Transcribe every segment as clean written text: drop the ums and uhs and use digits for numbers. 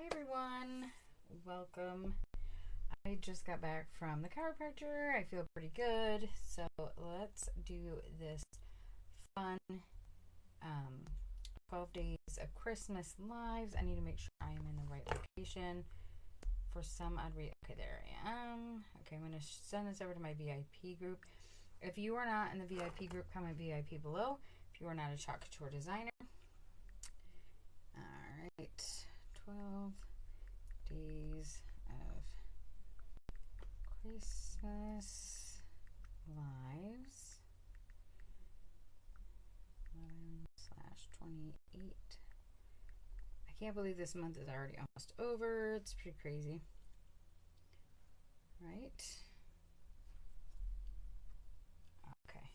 Hi everyone, welcome. I just got back from the chiropractor. I feel pretty good, so let's do this fun 12 days of Christmas lives. I need to make sure I am in the right location. For some odd reason, okay, there I am. Okay, I'm going to send this over to my VIP group. If you are not in the VIP group, comment VIP below. If you are not a Chalk Couture designer. All right, 12 days of Christmas lives. 11/28. I can't believe this month is already almost over. It's pretty crazy, right? Okay.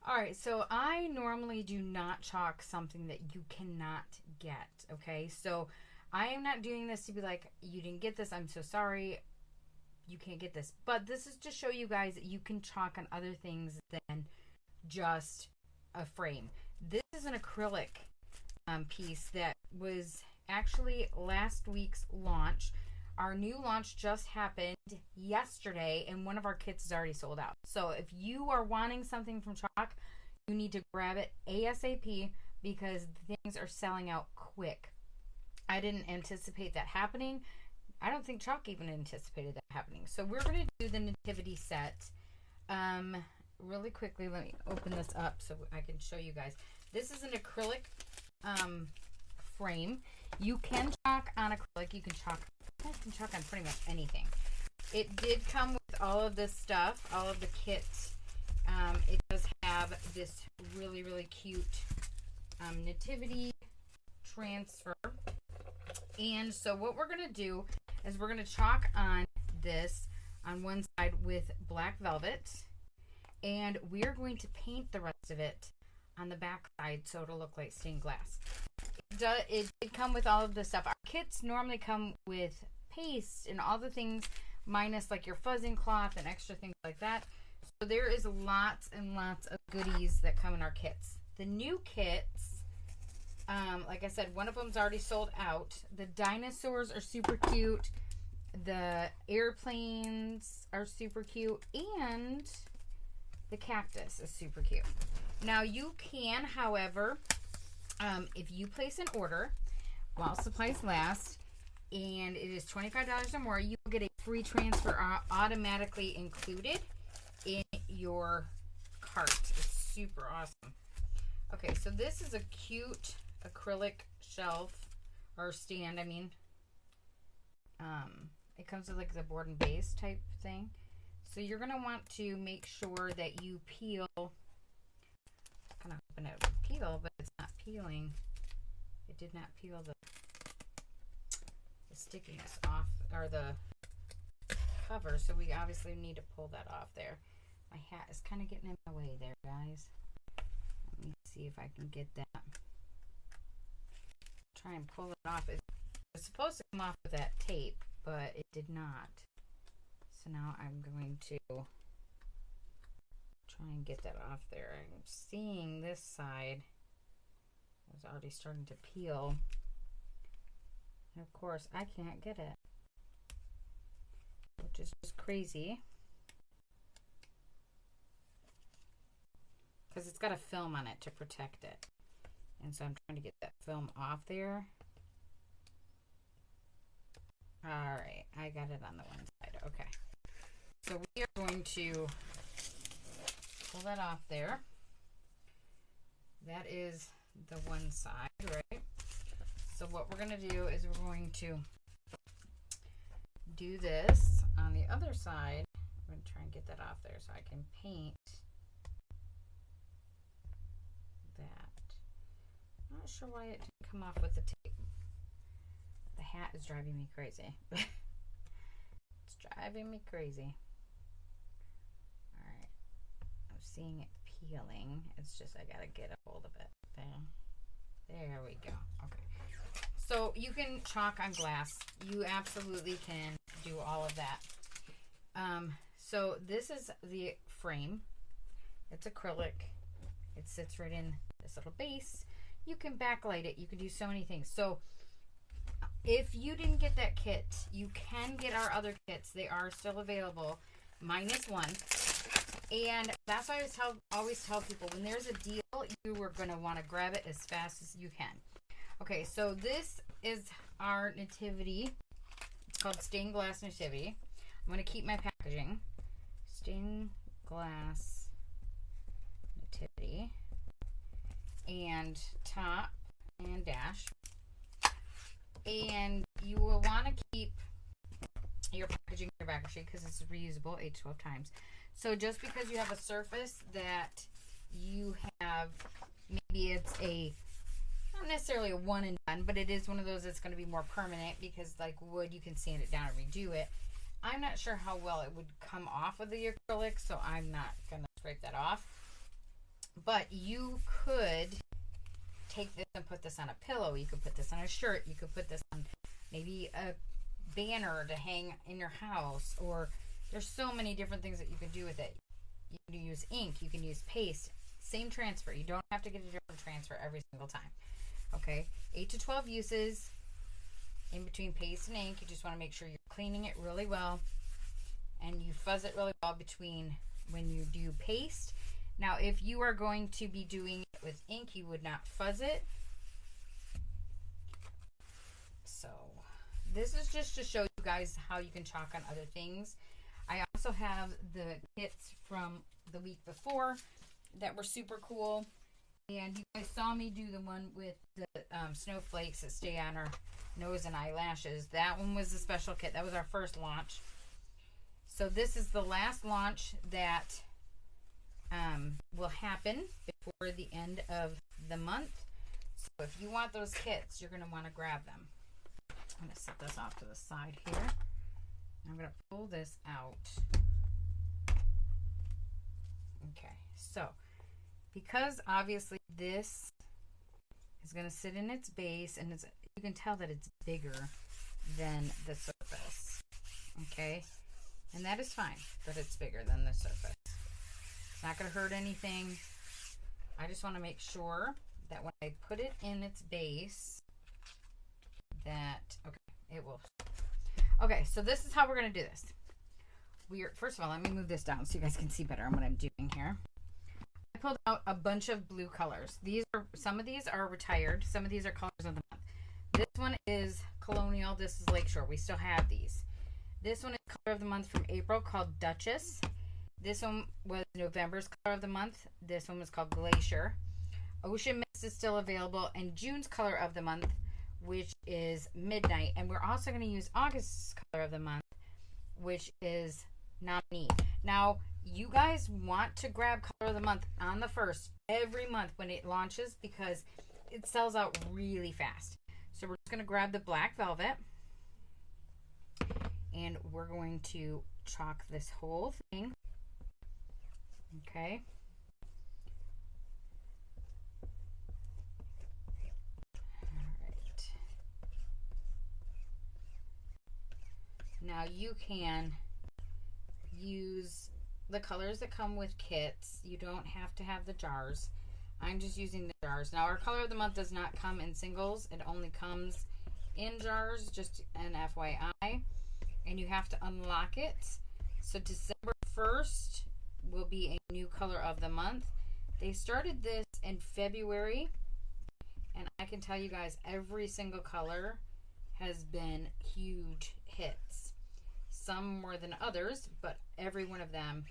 All right, so I normally do not chalk something that you cannot get, okay? So I am not doing this to be like, you didn't get this, I'm so sorry, you can't get this. But this is to show you guys that you can chalk on other things than just a frame. This is an acrylic piece that was actually last week's launch. Our new launch just happened yesterday, and one of our kits is already sold out. So if you are wanting something from Chalk, you need to grab it ASAP because things are selling out quick. I didn't anticipate that happening. I don't think Chalk even anticipated that happening. So we're going to do the nativity set really quickly. Let me open this up so I can show you guys. This is an acrylic frame. You can chalk on acrylic. You can chalk on pretty much anything. It did come with all of this stuff, all of the kits. It does have this really, really cute nativity transfer. And so what we're going to do is we're going to chalk on this on one side with black velvet. And we're going to paint the rest of it on the back side so it'll look like stained glass. It did come with all of this stuff. Our kits normally come with paste and all the things minus like your fuzzing cloth and extra things like that. So there is lots and lots of goodies that come in our kits. The new kits, like I said, one of them's already sold out. The dinosaurs are super cute. The airplanes are super cute. And the cactus is super cute. Now you can, however, if you place an order while supplies last, and it is $25 or more, you will get a free transfer automatically included in your cart. It's super awesome. Okay, so this is a cute acrylic shelf or stand. I mean, it comes with like the board and base type thing. So you're going to want to make sure that you peel. Kind of hoping it would peel, but it's not peeling. It did not peel the stickiness off, or the cover, so we obviously need to pull that off there. My hat is kind of getting in my way there, guys. Let me see if I can get that. Try and pull it off. It was supposed to come off with that tape, but it did not. So now I'm going to try and get that off there. I'm seeing this side is already starting to peel. And of course, I can't get it, which is just crazy. Because it's got a film on it to protect it. And so I'm trying to get that film off there. Alright, I got it on the one side. Okay. So we are going to pull that off there. That is the one side, right? So what we're going to do is we're going to do this on the other side. I'm going to try and get that off there so I can paint that. I'm not sure why it didn't come off with the tape. The hat is driving me crazy. It's driving me crazy. Alright. I'm seeing it peeling. It's just I got to get a hold of it. There we go. Okay. So you can chalk on glass. You absolutely can do all of that. So this is the frame. It's acrylic. It sits right in this little base. You can backlight it. You can do so many things. So if you didn't get that kit, you can get our other kits. They are still available, -1. And that's why I always tell people, when there's a deal, you are going to want to grab it as fast as you can. Okay, so this is our nativity. It's called Stained Glass Nativity. I'm going to keep my packaging. Stained Glass Nativity. And top and dash. And you will want to keep your packaging in your backer sheet because it's reusable 8 to 12 times. So just because you have a surface that you have, maybe it's not necessarily a one and done, but it is one of those that's going to be more permanent, because like wood, you can sand it down and redo it. I'm not sure how well it would come off of the acrylic, so I'm not going to scrape that off. But you could take this and put this on a pillow. You could put this on a shirt. You could put this on maybe a banner to hang in your house, or there's so many different things that you can do with it. You can use ink. You can use paste. Same transfer. You don't have to get a different transfer every single time. Okay, 8 to 12 uses in between paste and ink. You just want to make sure you're cleaning it really well, and you fuzz it really well between when you do paste. Now, if you are going to be doing it with ink, you would not fuzz it. So this is just to show you guys how you can chalk on other things. I also have the kits from the week before that were super cool. And you guys saw me do the one with the snowflakes that stay on our nose and eyelashes. That one was a special kit. That was our first launch. So this is the last launch that will happen before the end of the month. So if you want those kits, you're going to want to grab them. I'm going to set this off to the side here. I'm going to pull this out. Okay, so because obviously this is going to sit in its base, and you can tell that it's bigger than the surface. Okay, and that is fine that it's bigger than the surface. It's not going to hurt anything. I just want to make sure that when I put it in its base, that, okay, it will. Okay, so this is how we're going to do this. First of all, let me move this down so you guys can see better on what I'm doing here. I pulled out a bunch of blue colors. Some of these are retired. Some of these are colors of the month. This one is Colonial. This is Lakeshore. We still have these. This one is color of the month from April, called Duchess. This one was November's color of the month. This one was called Glacier. Ocean Mist is still available. And June's color of the month, which is Midnight. And we're also going to use August's color of the month, which is Nominee. Now, you guys want to grab color of the month on the 1st every month when it launches, because it sells out really fast. So we're just going to grab the black velvet, and we're going to chalk this whole thing. Okay. All right. Now you can use the colors that come with kits. You don't have to have the jars. I'm just using the jars. Now, our color of the month does not come in singles. It only comes in jars, just an FYI. And you have to unlock it. So December 1st will be a new color of the month. They started this in February, and I can tell you guys, every single color has been huge hits. Some more than others, but every one of them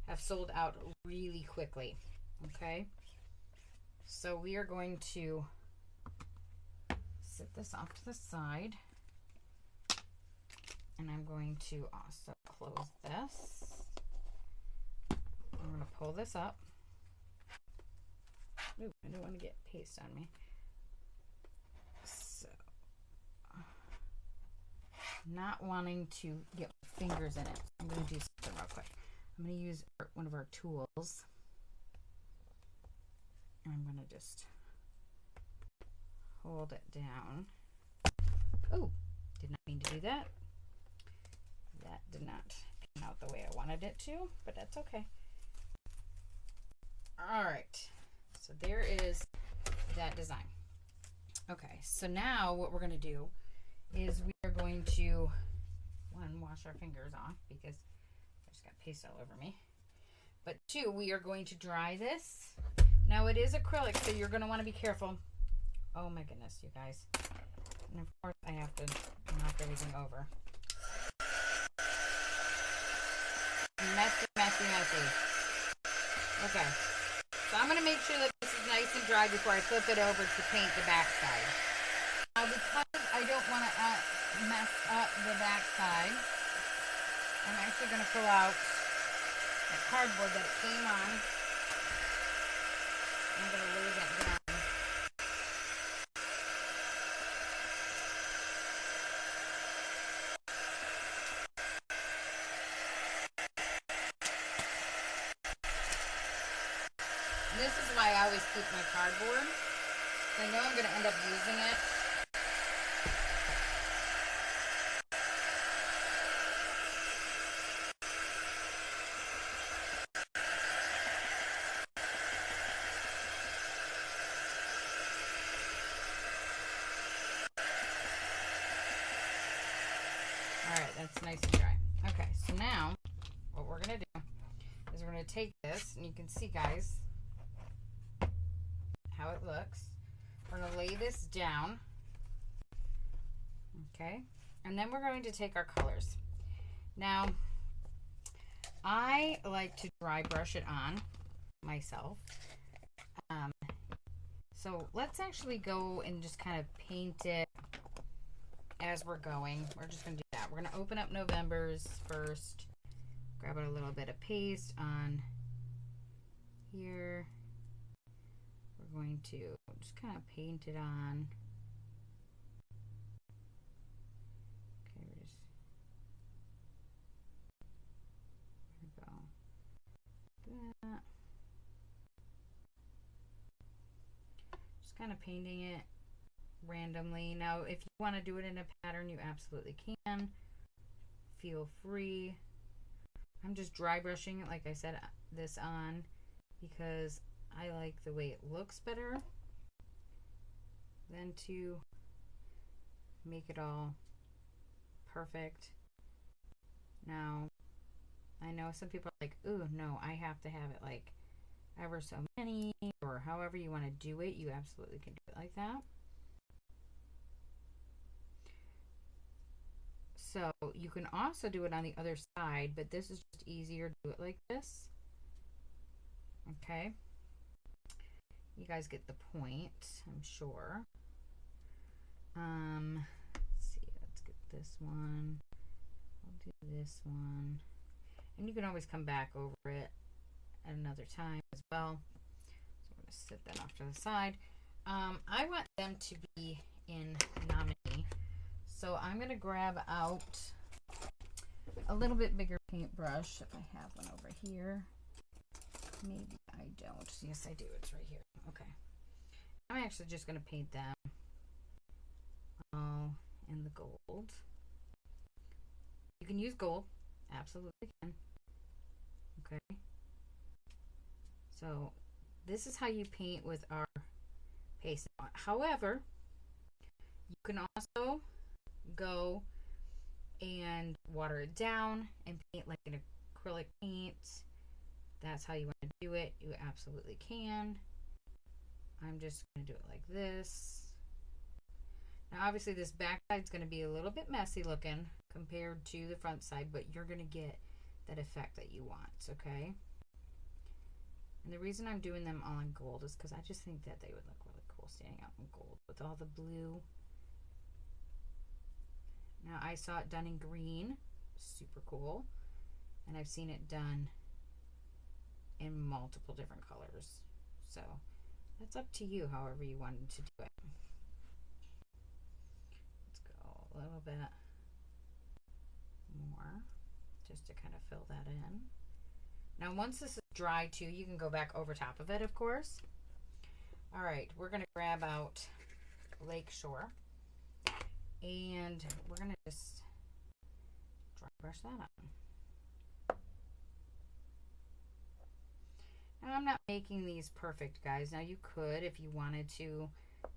have sold out really quickly. Okay, so we are going to set this off to the side, and I'm going to also close this. I'm going to pull this up. Ooh, I don't want to get paste on me. So, not wanting to get my fingers in it, I'm going to do something real quick. I'm going to use one of our tools. And I'm going to just hold it down. Oh, did not mean to do that. That did not pan out the way I wanted it to, but that's okay. All right, so there is that design. Okay, so now what we're going to do is we are going to, one, wash our fingers off because I just got paste all over me. But two, we are going to dry this. Now it is acrylic, so you're going to want to be careful. Oh my goodness, you guys. And of course I have to knock everything over. Messy, messy, messy. Okay. So I'm going to make sure that this is nice and dry before I flip it over to paint the back side. Now because I don't want to mess up the back side, I'm actually going to pull out the cardboard that it came on. I'm going to lay that down. And this is why I always keep my cardboard. I know I'm going to end up using it. Alright, that's nice and dry. Okay, so now what we're going to do is we're going to take this, and you can see, guys, how it looks. We're going to lay this down. Okay, and then we're going to take our colors. Now, I like to dry brush it on myself. So let's actually go and just kind of paint it as we're going. We're just going to do that. We're going to open up November's first. Grab a little bit of paste on here. We're going to just kind of paint it on. Okay, there we go. That. Just kind of painting it randomly. Now, if you want to do it in a pattern, you absolutely can. Feel free. I'm just dry brushing it, like I said, this on because I like the way it looks better than to make it all perfect. Now, I know some people are like, ooh, no, I have to have it like ever so many, or however you want to do it. You absolutely can do it like that. So you can also do it on the other side, but this is just easier to do it like this. Okay. You guys get the point, I'm sure. Let's see, let's get this one. I'll do this one. And you can always come back over it at another time as well. So I'm going to set that off to the side. I want them to be in nominee. So I'm going to grab out a little bit bigger paintbrush if I have one over here. Maybe I don't. Yes, I do. It's right here. Okay. I'm actually just going to paint them all in the gold. You can use gold. Absolutely can. Okay. So this is how you paint with our paste. However, you can also go and water it down and paint like an acrylic paint. That's how you want to do it. You absolutely can. I'm just going to do it like this. Now obviously this back side is going to be a little bit messy looking compared to the front side, but you're going to get that effect that you want, okay? And the reason I'm doing them all in gold is because I just think that they would look really cool standing out in gold with all the blue. Now I saw it done in green, super cool, and I've seen it done in multiple different colors. So that's up to you, however you wanted to do it. Let's go a little bit more just to kind of fill that in. Now once this is dry too, you can go back over top of it, of course. All right, we're going to grab out Lake Shore and we're going to just dry brush that on. Now I'm not making these perfect, guys. Now you could, if you wanted to,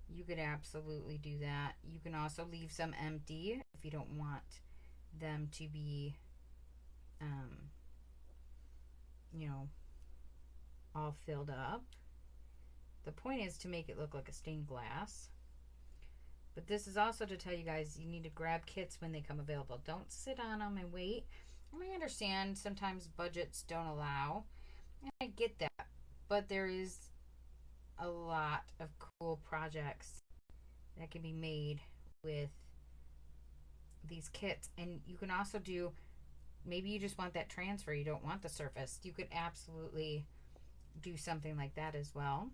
you could absolutely do that. You can also leave some empty if you don't want them to be, you know, all filled up. The point is to make it look like a stained glass. But this is also to tell you guys you need to grab kits when they come available. Don't sit on them and wait. I understand sometimes budgets don't allow, and I get that. But there is a lot of cool projects that can be made with these kits. And you can also do, maybe you just want that transfer, you don't want the surface. You could absolutely do something like that as well.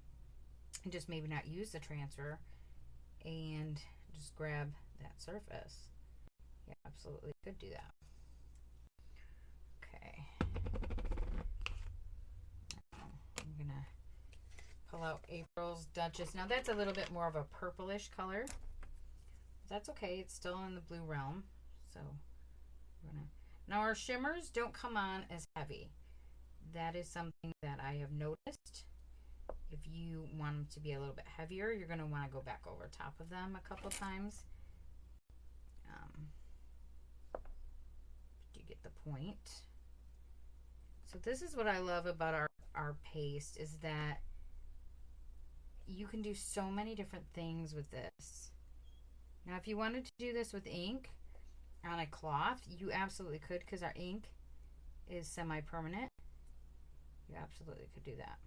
And just maybe not use the transfer and just grab that surface. Yeah, absolutely could do that. Okay. I'm gonna pull out April's Duchess. Now that's a little bit more of a purplish color. That's okay, it's still in the blue realm. So we're gonna, now our shimmers don't come on as heavy. That is something that I have noticed. If you want them to be a little bit heavier, you're going to want to go back over top of them a couple times. Do you get the point? So this is what I love about our paste, is that you can do so many different things with this. Now if you wanted to do this with ink on a cloth, you absolutely could, because our ink is semi-permanent. You absolutely could do that.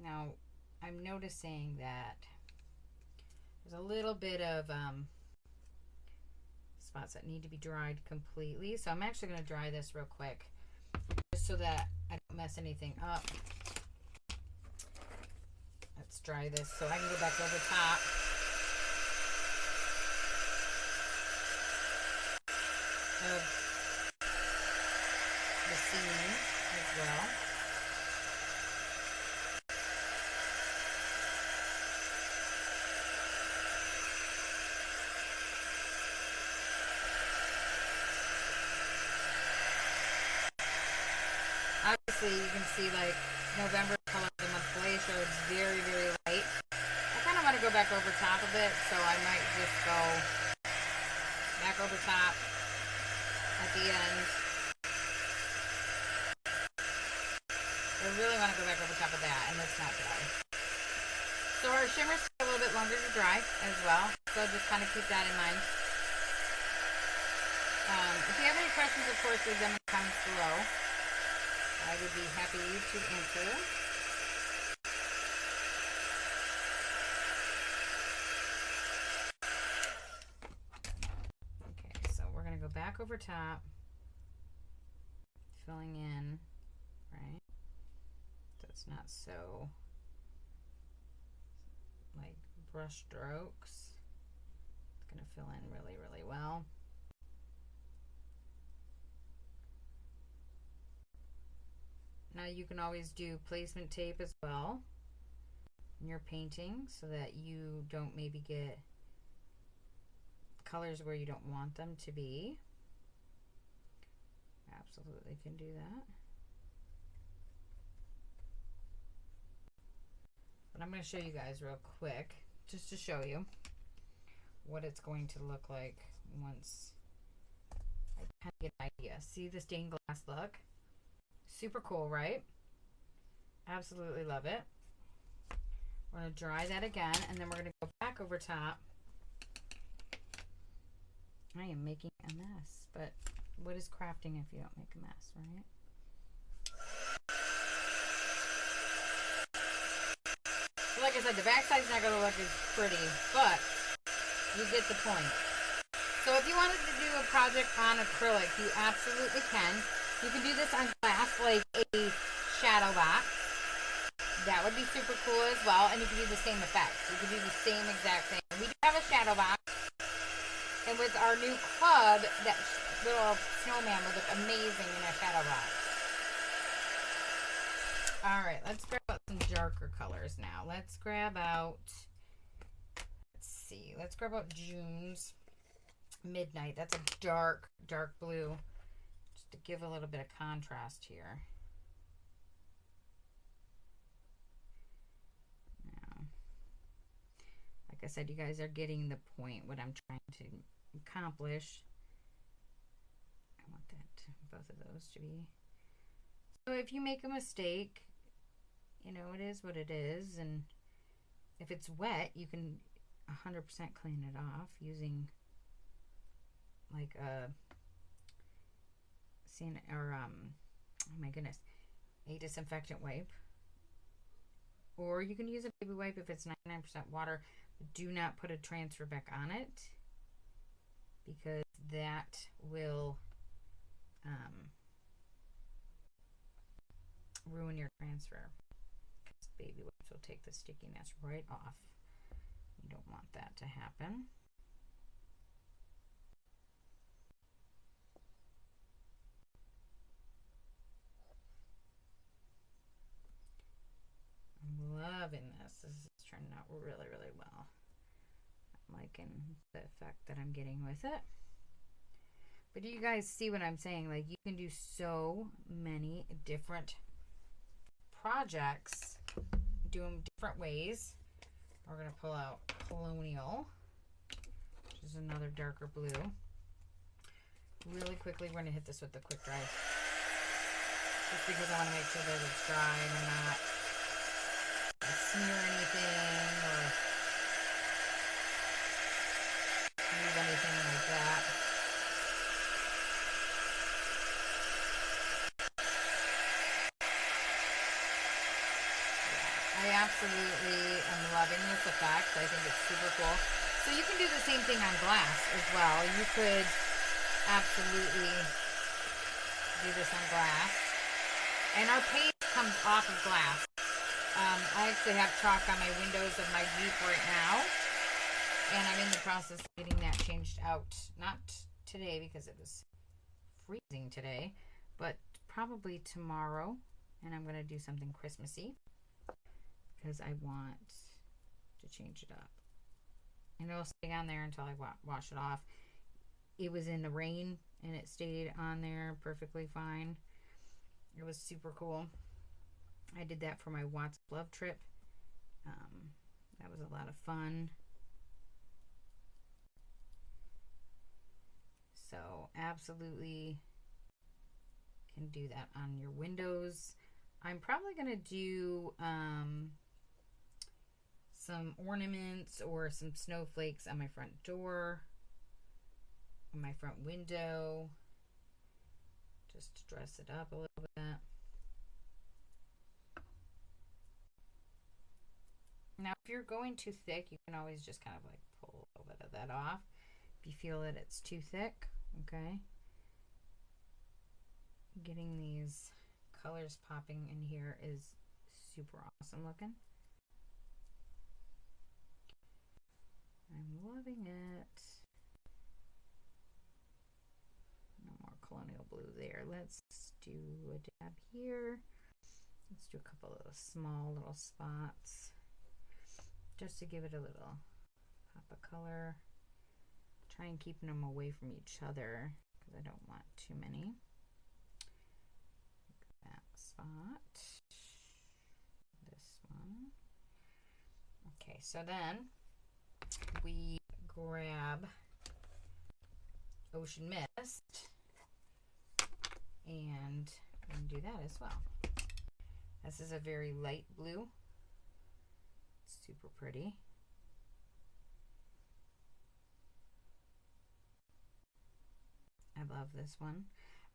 Now, I'm noticing that there's a little bit of spots that need to be dried completely. So I'm actually going to dry this real quick, just so that I don't mess anything up. Let's dry this so I can go back over top. Of the seam as well. Obviously, you can see like November color of the month glacier is very, very light. I kind of want to go back over top of it, so I might just go back over top at the end. I really want to go back over top of that, and it's not dry. So our shimmers take a little bit longer to dry as well, so just kind of keep that in mind. If you have any questions, of course, leave them in the comments below. I would be happy to answer. Okay, so we're going to go back over top, filling in, right? So it's not so like brush strokes. It's going to fill in really, really well. Now you can always do placement tape as well in your painting, so that you don't maybe get colors where you don't want them to be. Absolutely can do that. But I'm going to show you guys real quick, just to show you what it's going to look like once I kind of get an idea. See the stained glass look? Super cool, right? Absolutely love it. We're going to dry that again, and then we're going to go back over top. I am making a mess, but what is crafting if you don't make a mess, right? So like I said, the backside's not going to look as pretty, but you get the point. So if you wanted to do a project on acrylic, you absolutely can. You can do this on glass, like a shadow box. That would be super cool as well, and you can do the same effect. You can do the same exact thing. We do have a shadow box, and with our new club, that little snowman would look amazing in a shadow box. All right, let's grab out some darker colors now. Let's grab out, let's grab out June's Midnight. That's a dark, dark blue. Just to give a little bit of contrast here. Now, like I said, you guys are getting the point, what I'm trying to accomplish. I want that, both of those to be. So if you make a mistake, you know, it is what it is. And if it's wet, you can 100% clean it off using like a oh my goodness, a disinfectant wipe. Or you can use a baby wipe if it's 99% water. But do not put a transfer back on it, because that will ruin your transfer. Because baby wipes will take the stickiness right off. You don't want that to happen. I'm loving this. This is turning out really, really well. I'm liking the effect that I'm getting with it. But do you guys see what I'm saying? Like, you can do so many different projects, do them different ways. We're going to pull out Colonial, which is another darker blue. Really quickly, we're going to hit this with the quick dry. Just because I want to make sure that it's dry and I'm not smear anything or leave anything like that. I absolutely am loving this effect. I think it's super cool. So you can do the same thing on glass as well. You could absolutely do this on glass. And our paint comes off of glass. I actually have chalk on my windows of my Jeep right now. And I'm in the process of getting that changed out. Not today because it was freezing today, but probably tomorrow. And I'm going to do something Christmassy because I want to change it up. And it'll stay on there until I wash it off. It was in the rain and it stayed on there perfectly fine. It was super cool. I did that for my Watts Love trip. That was a lot of fun. So absolutely can do that on your windows. I'm probably going to do some ornaments or some snowflakes on my front door, on my front window, just to dress it up a little bit. Now, if you're going too thick, you can always just kind of like pull a little bit of that off if you feel that it's too thick, okay? Getting these colors popping in here is super awesome looking. I'm loving it. No more Colonial blue there. Let's do a dab here. Let's do a couple of small little spots just to give it a little pop of color. Try and keep them away from each other because I don't want too many. That spot. This one. Okay, so then we grab Ocean Mist and do that as well. This is a very light blue. Super pretty. I love this one.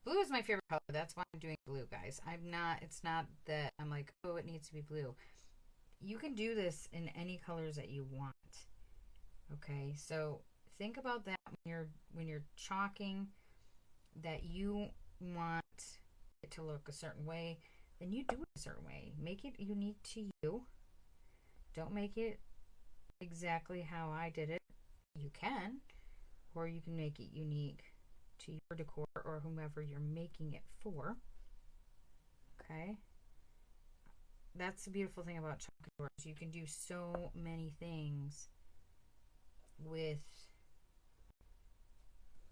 Blue is my favorite color. That's why I'm doing blue, guys. It's not that I'm like, oh, it needs to be blue. You can do this in any colors that you want. Okay, so think about that when you're chalking, that you want it to look a certain way, then you do it a certain way. Make it unique to you. Don't make it exactly how I did it. You can, or you can make it unique to your decor or whomever you're making it for. Okay? That's the beautiful thing about chalk doors. You can do so many things with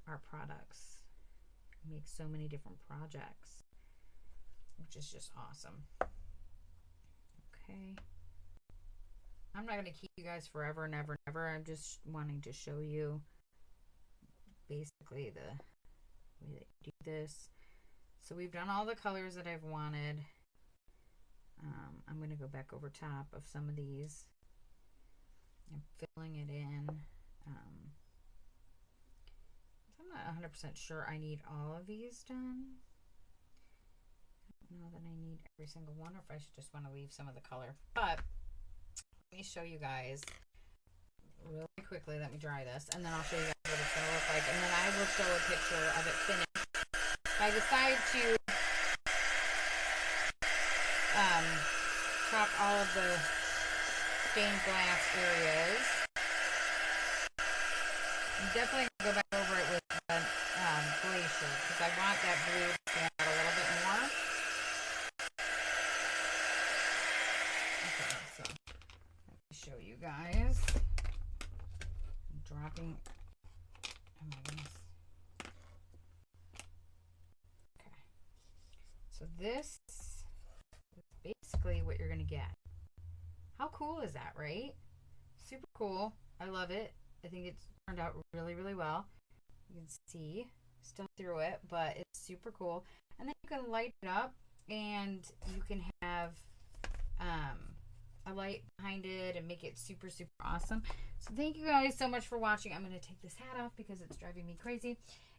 our products. make so many different projects, which is just awesome. Okay. I'm not going to keep you guys forever and ever and ever. I'm just wanting to show you basically the way that you do this. So we've done all the colors that I've wanted. I'm going to go back over top of some of these. I'm filling it in. I'm not 100% sure I need all of these done. I don't know that I need every single one, or if I should just want to leave some of the color. But let me show you guys really quickly. Let me dry this, and then I'll show you guys what it's going to look like. And then I will show a picture of it finished. If I decide to chalk all of the stained glass areas, I'm definitely going to go back over it with the glacier, because I want that blue to stand out a little bit more. Okay, so let me show you guys. I'm dropping, oh my goodness. Okay, so this is basically what you're going to get. How cool is that, right? Super cool. I love it. I think it's turned out really, really well. You can see still through it, but it's super cool. And then you can light it up, and you can have a light behind it and make it super, super awesome. So thank you guys so much for watching. I'm going to take this hat off because it's driving me crazy.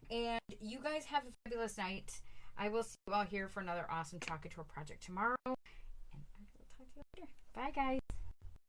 And you guys have a fabulous night. I will see you all here for another awesome Chalk Couture project tomorrow. And I will talk to you later. Bye, guys.